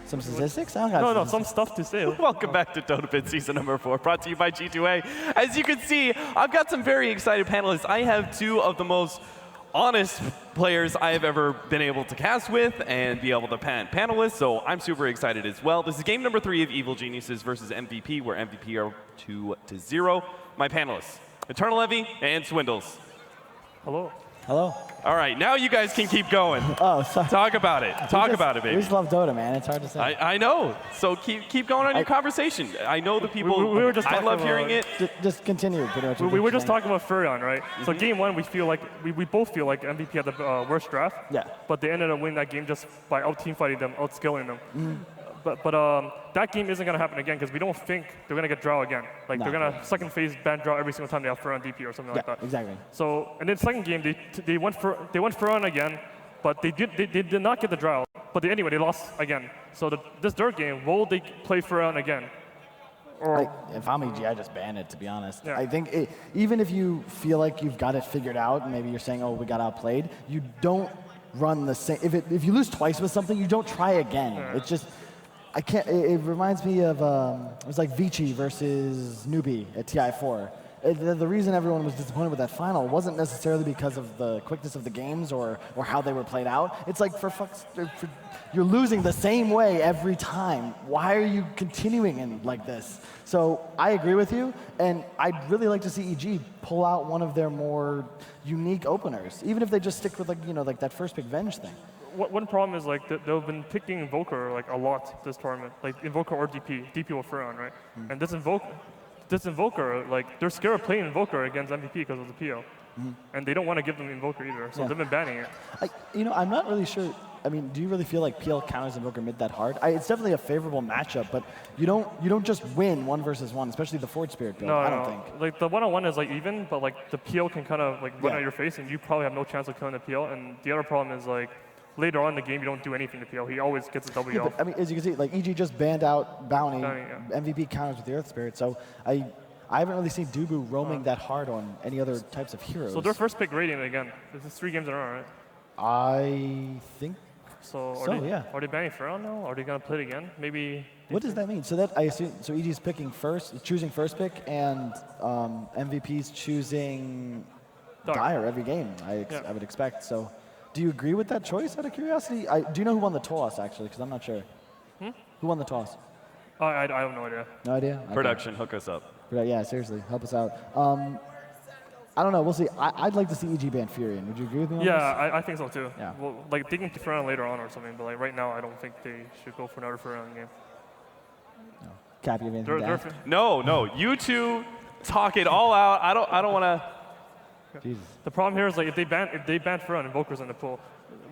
Some statistics? I don't got No, some stuff to say. Welcome back to DotaPit Season number 4, brought to you by G2A. As you can see, I've got some very excited panelists. I have two of the most honest players I have ever been able to cast with and be able to panelists, so I'm super excited as well. This is game number 3 of Evil Geniuses versus MVP, where MVP are 2-0. My panelists, Eternal Evie and Swindles. Hello. Hello. All right, now you guys can keep going. Oh, sorry. Talk about it. Talk about it, baby. We just love Dota, man. It's hard to say. I know. So keep going on your conversation. I know the people. We were just I love hearing it. Just continue. Pretty much. We were just talking about Furion, right? So game 1, we both feel like MVP had the worst draft. Yeah. But they ended up winning that game just by out-teamfighting them, outskilling them. But that game isn't going to happen again because we don't think they're going to get draw again. Like they're going to second phase ban draw every single time they have Furion DP or something like that. Exactly. So and then second game they went Furion again, but they did not get the draw. But anyway they lost again. So this third game, will they play Furion again? Or if I'm EG, I just ban it, to be honest. Yeah. I think even if you feel like you've got it figured out, and maybe you're saying, oh, we got outplayed, you don't run the same. If you lose twice with something, you don't try again. Yeah. It's just, I can't. It reminds me of it was like Vici versus Newbie at TI4. The reason everyone was disappointed with that final wasn't necessarily because of the quickness of the games or how they were played out. It's like you're losing the same way every time. Why are you continuing in like this? So I agree with you, and I'd really like to see EG pull out one of their more unique openers, even if they just stick with like that first pick Venge thing. one problem is like they've been picking Invoker like a lot this tournament, like Invoker or DP with Furion, right? And this Invoker, like they're scared of playing Invoker against MVP because of the PO, and they don't want to give them Invoker either, so they've been banning it. I'm not really sure. I mean, do you really feel like PL counters Invoker mid that hard? It's definitely a favorable matchup, but you don't just win 1 versus 1, especially the Forge Spirit build. I don't think. Like the 1-on-1 is like even, but like the PL can kind of like run at your face, and you probably have no chance of killing the PL. And the other problem is like later on in the game, you don't do anything to PL. He always gets a W off. But, I mean, as you can see, like EG just banned out Bounty. MVP counters with the Earth Spirit, so I haven't really seen Dubu roaming that hard on any other types of heroes. So their first pick Radiant again. This is 3 games in a row, right? I think so. Yeah. Are they banning Furion now? Are they gonna play it again? Maybe. What does that mean? So that I assume EG's choosing first pick, and MVP's choosing Dire every game. I would expect. So, do you agree with that choice? Out of curiosity, do you know who won the toss actually? Because I'm not sure. Who won the toss? I have no idea. No idea. Okay. Production, hook us up. Yeah, seriously, help us out. I don't know. We'll see. I'd like to see EG ban Furion. Would you agree with me on this? I think so too. Yeah. Well, like they can pick Furion later on or something, but like right now, I don't think they should go for another Furion game. No. Cap, you have anything to add? No. You two talk it all out. I don't want to. Jesus. The problem here is like if they ban Furion, Invoker's in the pool.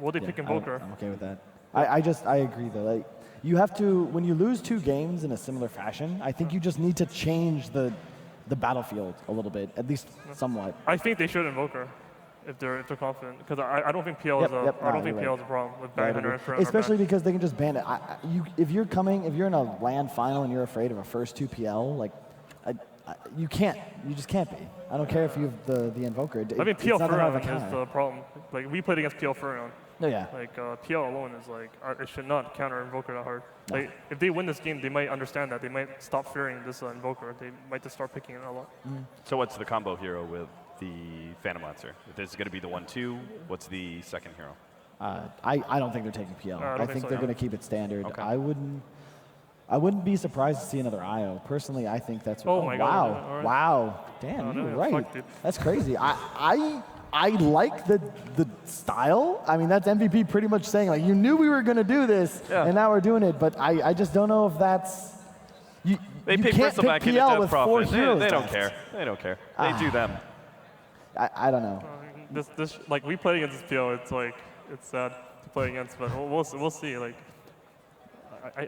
Will they pick Invoker? I'm okay with that. I agree though. Like you have to, when you lose 2 games in a similar fashion, I think you just need to change the battlefield a little bit, at least somewhat. I think they should Invoker if they're confident, because I don't think PL is a problem with banning Hunter and Furion. Especially because they can just ban it. If you're in a LAN final and you're afraid of a first 2 PL, like you just can't be. I don't care if you have the Invoker. I mean, PL Furion is the problem. Like we played against PL Furion. No, yeah. Like PL alone is like it should not counter Invoker that hard. No. Like if they win this game, they might understand that. They might stop fearing this Invoker. They might just start picking it a lot. So what's the combo hero with the Phantom Lancer? If this is going to be the 1-2, what's the second hero? I don't think they're taking PL. I think they're going to keep it standard. Okay. I wouldn't be surprised to see another IO. Personally, I think that's what. Oh my God! Right. Wow! Damn, you were right. That's crazy. I like the style. I mean, that's MVP pretty much saying like, you knew we were going to do this, and now we're doing it. But I just don't know if that's. They pick Bristleback into Death Prophet. They don't care. They don't care. They do them. I don't know. This like we played against this PO. It's like it's sad to play against, but we'll see. Like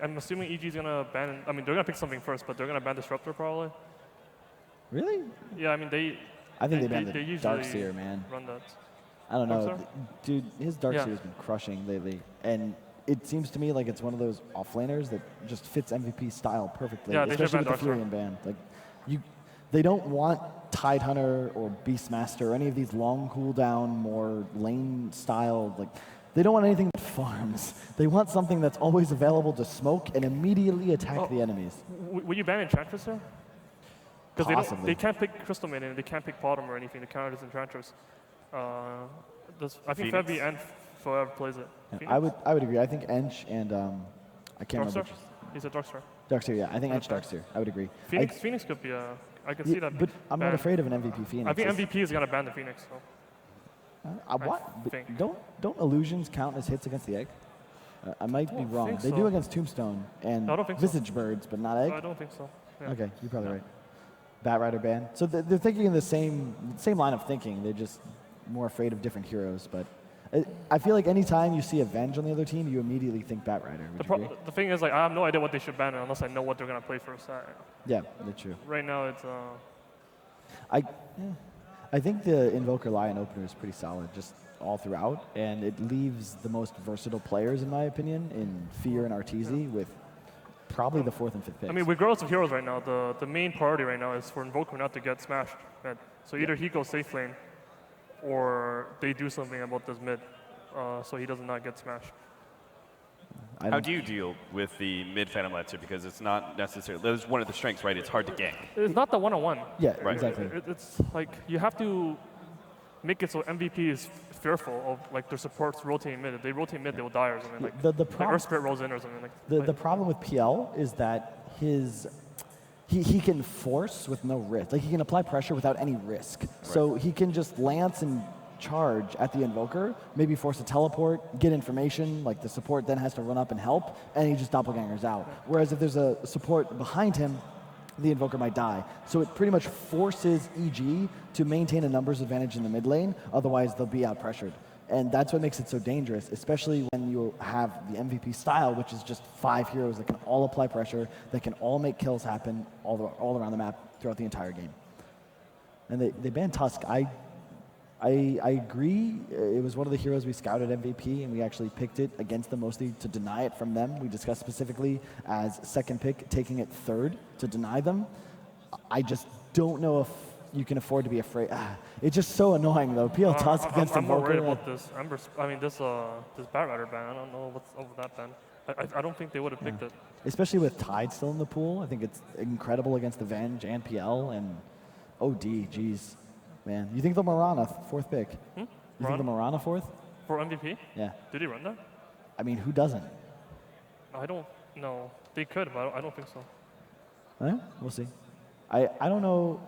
I'm assuming EG's gonna ban. I mean, they're gonna pick something first, but they're gonna ban Disruptor probably. Really? Yeah, I mean I think they banned the Darkseer, man. Run that. I don't know. Dude, his Darkseer's been crushing lately. And it seems to me like it's one of those offlaners that just fits MVP style perfectly. Yeah, especially with the Furion ban. Like, they don't want Tidehunter or Beastmaster or any of these long cooldown, more lane style. Like, They don't want anything that farms. They want something that's always available to smoke and immediately attack the enemies. Will you ban Enchantress here? Because Possibly. they can't pick Crystal Maiden, they can't pick Bottom or anything to counter this Enchantress. I think Phoenix? Febby and Forever plays it. Yeah, I would agree. I think Ench and I can't Darkstar? remember. He's a Darkstar. Darkseer, yeah. I think Ench Darkseer. I would agree. Phoenix could be a. I can see that. But I'm not ban. afraid of an MVP Phoenix. I think MVP is gonna ban the Phoenix. So. What? think. Don't illusions count as hits against the egg? I might be wrong. think They so. do against Tombstone and No, I don't think so. Visage Birds, but not egg. I don't think so. Yeah. Okay, you're probably right. Bat Rider ban. So they're thinking in the same line of thinking. They're just more afraid of different heroes. But I feel like anytime you see Avenge on the other team, you immediately think Bat Rider. Would you agree? The thing is, like, I have no idea what they should ban unless I know what they're gonna play first. Yeah, that's true. Right now, it's. I think the Invoker Lion opener is pretty solid, just all throughout, and it leaves the most versatile players, in my opinion, in Fear and Arteezy with probably the 4th and 5th picks. I mean, regardless of heroes right now, the main priority right now is for Invoker not to get smashed. Right? So either he goes safe lane, or they do something about this mid, so he does not get smashed. How do you deal with the mid Phantom Lancer? Because it's not necessarily, that's one of the strengths, right? It's hard to gank. It's not the one-on-one. Yeah, Right. exactly. It's like you have to make it so MVP is fearful of like their supports rotating mid. If they rotate mid, they will die or something. Like, The like problem Earth Spirit rolls in or something. the problem with PL is that he can force with no risk. Like he can apply pressure without any risk. So he can just lance and charge at the Invoker, maybe force a teleport, get information, like the support then has to run up and help, and he just doppelgangers out. Whereas if there's a support behind him, the Invoker might die. So it pretty much forces EG to maintain a numbers advantage in the mid lane, otherwise they'll be out pressured. And that's what makes it so dangerous, especially when you have the MVP style, which is just 5 heroes that can all apply pressure, that can all make kills happen all around the map throughout the entire game. And they banned Tusk. I agree. It was one of the heroes we scouted MVP, and we actually picked it against them mostly to deny it from them. We discussed specifically as second pick, taking it third to deny them. I just don't know if you can afford to be afraid. It's just so annoying, though. PL Tusk against I'm more Invoker. worried about this. This Bat Rider ban. I don't know what's up with that ban. I don't think they would have picked it. Especially with Tide still in the pool. I think it's incredible against Avenge and PL and OD. Jeez. Man, you think the Mirana 4th pick? You think the Mirana 4th? For MVP? Yeah. Did he run that? I mean, who doesn't? I don't know. They could, but I don't think so. We'll see. I don't know.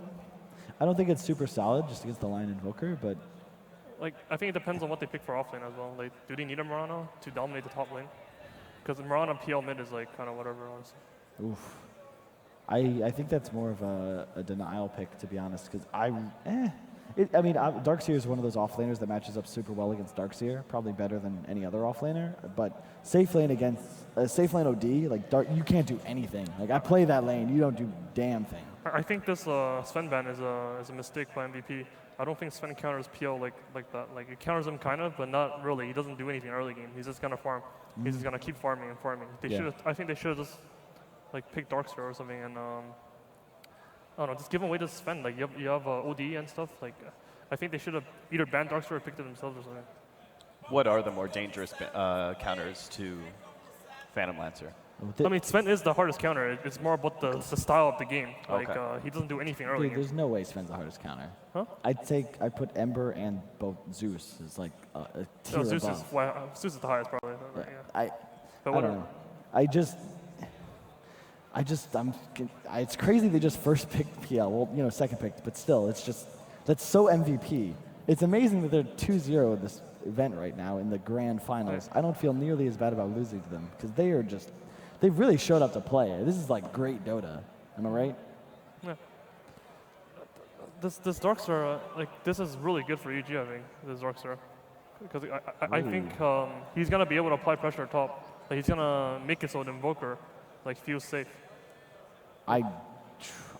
I don't think it's super solid just against the Lion Invoker, but Like, I think it depends on what they pick for offlane as well. Like, do they need a Mirana to dominate the top lane? Because the Mirana PL mid is like kind of whatever, honestly. oof. I think that's more of a denial pick, to be honest, because Darkseer is one of those offlaners that matches up super well against Darkseer, probably better than any other offlaner. But safe lane against safe lane OD, like you can't do anything. Like I play that lane, you don't do damn thing. I think this Sven ban is a mistake by MVP. I don't think Sven counters PL like that. Like, it counters him kind of, but not really. He doesn't do anything early game. He's just gonna farm. He's just gonna keep farming and farming. I think they should have just like picked Darkseer or something and I don't know, just give away to Sven. Like you have OD and stuff. Like I think they should have either banned Darkseer or picked it themselves or something. What are the more dangerous counters to Phantom Lancer? I mean, Sven is the hardest counter. It's more about the style of the game. Like Okay. he doesn't do anything early Dude, game. there's no way Sven's the hardest counter. Huh? I put Ember and both Zeus as like a tier No, Zeus above. Zeus is the highest probably. Yeah. Yeah. But I whatever. don't know. It's crazy they just first picked PL. Well, second picked, but still, it's just, that's so MVP. It's amazing that they're 2-0 in this event right now in the grand finals. Right. I don't feel nearly as bad about losing to them because they've really showed up to play. This is like great Dota. Am I right? Yeah. This Darkstar, this is really good for EG, I think, this Darkstar. Because I think he's going to be able to apply pressure at top. Like, he's going to make it so the Invoker feels safe. I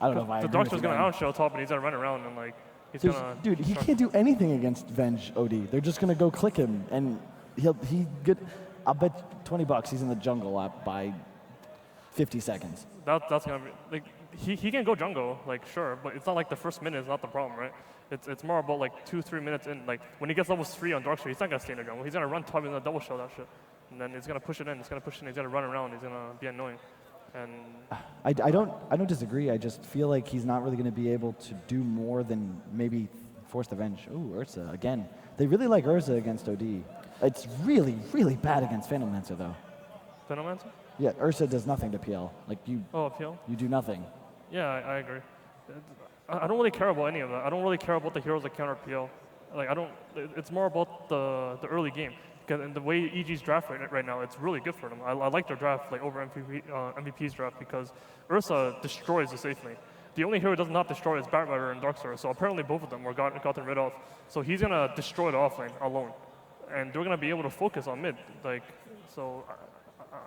don't know if I The agree with Darkstar's you, going to man. outshow top and he's going to run around and he's going to... Dude, he can't do anything against Venge OD. They're just going to go click him and I'll bet $20 he's in the jungle by 50 seconds. That's going to be... he can go jungle, like sure, but it's not like the first minute is not the problem, right? It's more about like 2-3 minutes in. Like when he gets level 3 on Darkseid, he's not gonna stay in the jungle. He's gonna run top and gonna double shell that shit, and then he's gonna push it in. He's gonna push it in. He's gonna run around. He's gonna be annoying, and I don't disagree. I just feel like he's not really going to be able to do more than maybe force the Venge. Ooh, Ursa again. They really like Ursa against OD. It's really, really bad against Phantom Lancer though. Phantom Lancer? Yeah, Ursa does nothing to PL. Like you. Oh, PL? You do nothing. Yeah, I agree. I don't really care about any of that. I don't really care about the heroes that counter PL. Like I don't. It's more about the early game. And the way EG's draft right now, it's really good for them. I like their draft like over MVP's draft because Ursa destroys the safe lane. The only hero who does not destroy is Batrider and Darkstar. So apparently both of them were gotten rid of. So he's gonna destroy the offlane alone, and they're gonna be able to focus on mid. Like so,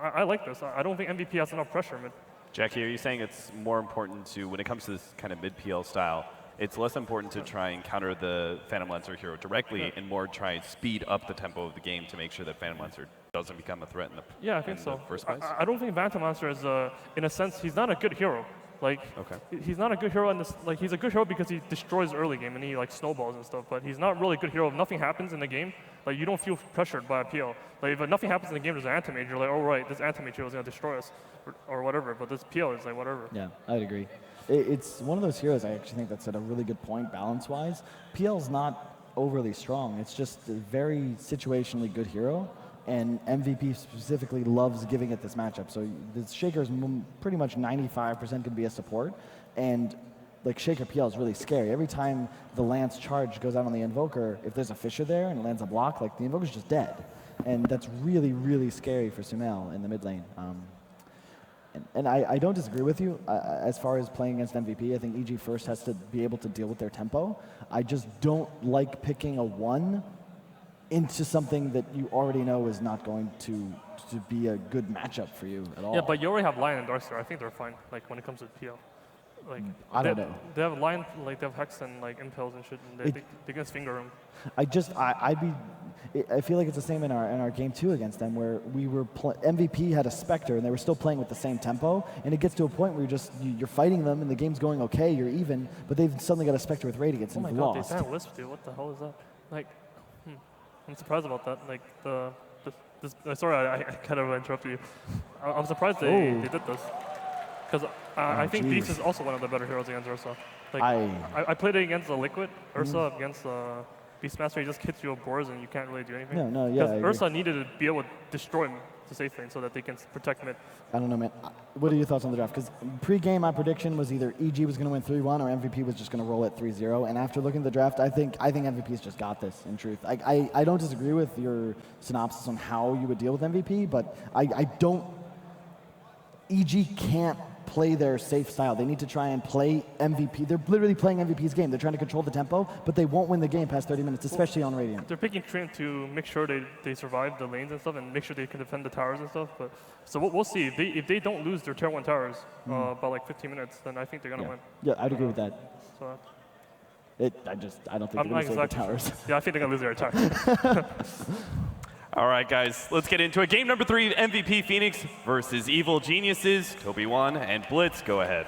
I like this. I don't think MVP has enough pressure mid. Jackie, are you saying it's more important to, when it comes to this kind of mid-PL style, it's less important to try and counter the Phantom Lancer hero directly and more try and speed up the tempo of the game to make sure that Phantom Lancer doesn't become a threat in the, I think so. First place? I don't think Phantom Lancer is, in a sense, he's not a good hero. Like, he's not a good hero in this. Like, he's a good hero because he destroys early game and he like snowballs and stuff. But he's not really a good hero if nothing happens in the game. Like, you don't feel pressured by a PL. Like, if nothing happens in the game, there's an anti-mage. You're like, oh right, this anti-mage hero is gonna destroy us, or whatever. But this PL is like whatever. Yeah, I'd agree. It's one of those heroes I actually think that's at a really good point balance-wise. PL's not overly strong. It's just a very situationally good hero. And MVP specifically loves giving it this matchup. So the Shaker's pretty much 95% going to be a support. And like Shaker PL is really scary. Every time the Lance charge goes out on the Invoker, if there's a Fisher there and it lands a block, like the Invoker's just dead. And that's really, really scary for Sumail in the mid lane. And I don't disagree with you. As far as playing against MVP, I think EG first has to be able to deal with their tempo. I just don't like picking a 1 into something that you already know is not going to be a good matchup for you at all. Yeah, but you already have Lion and Darkstar. I think they're fine. Like when it comes to PL, like I don't know. They have Lion, like they have Hex and like Impels and shit, and they can finger him. I feel like it's the same in our game 2 against them, where we were MVP had a Spectre and they were still playing with the same tempo, and it gets to a point where you're fighting them and the game's going okay, you're even, but they've suddenly got a Spectre with Radiance and oh my lost. God, they banned Wisp, dude. What the hell is that? Like. I'm surprised about that. Like sorry, I kind of interrupted you. I'm surprised they did this because I think Beast is also one of the better heroes against Ursa. Like I played it against the Liquid Ursa against Beastmaster. He just hits you with boars and you can't really do anything. No, yeah. Because Ursa needed to be able to destroy him to safe lane so that they can protect mid. I don't know, man. What are your thoughts on the draft? Because pre-game, my prediction was either EG was going to win 3-1 or MVP was just going to roll it 3-0. And after looking at the draft, I think MVP's just got this, in truth. I don't disagree with your synopsis on how you would deal with MVP, but I don't... EG can't play their safe style. They need to try and play MVP. They're literally playing MVP's game. They're trying to control the tempo, but they won't win the game past 30 minutes, especially on Radiant. They're picking Trent to make sure they survive the lanes and stuff and make sure they can defend the towers and stuff. But so we'll see. If they don't lose their tier 1 towers by like 15 minutes, then I think they're going to win. Yeah, I'd agree with that. So I don't think they're going to save the towers. Yeah, I think they're going to lose their towers. All right, guys, let's get into it. Game number 3, MVP Phoenix versus Evil Geniuses. Toby 1 and Blitz, go ahead.